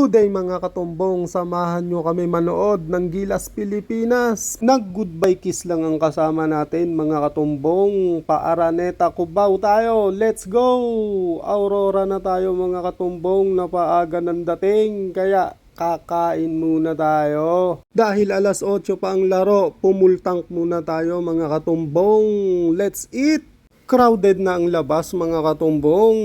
Good day mga katumbong, samahan nyo kami manood ng Gilas Pilipinas. Nag-goodbye kiss lang ang kasama natin mga katumbong. Pa-Araneta, Cubao tayo, let's go! Aurora na tayo mga katumbong, napaaga ng dating, kaya kakain muna tayo. Dahil alas 8 pa ang laro, pumultank muna tayo mga katumbong. Let's eat! Crowded na ang labas mga katumbong,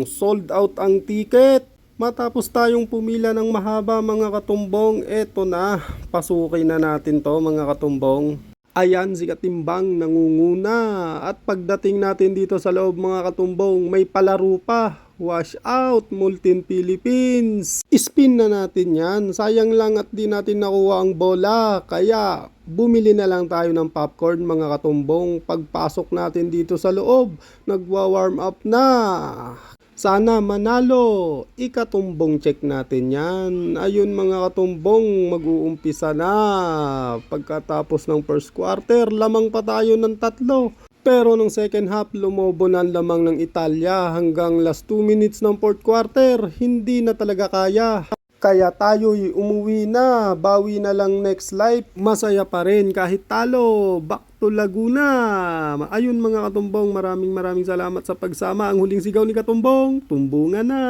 sold out ang ticket. Matapos tayong pumila ng mahaba mga katumbong, eto na, pasukin na natin to mga katumbong. Ayan si Katimbang nangunguna at pagdating natin dito sa loob mga katumbong, may palaro pa. Wash out, Multin Philippines. Spin na natin yan, sayang lang at di natin nakuha ang bola, kaya bumili na lang tayo ng popcorn mga katumbong. Pagpasok natin dito sa loob, nagwa-warm up na. Sana manalo, ikatumbong check natin yan. Ayun mga katumbong, mag-uumpisa na. Pagkatapos ng first quarter, lamang pa tayo ng 3. Pero nung second half, lumobo na ang lamang ng Italia hanggang last 2 minutes ng fourth quarter, hindi na talaga kaya. Kaya tayo'y umuwi na, bawi na lang next life. Masaya pa rin kahit talo, back to Laguna. Ayun mga katumbong, maraming salamat sa pagsama. Ang huling sigaw ni Katumbong, tumbungan na!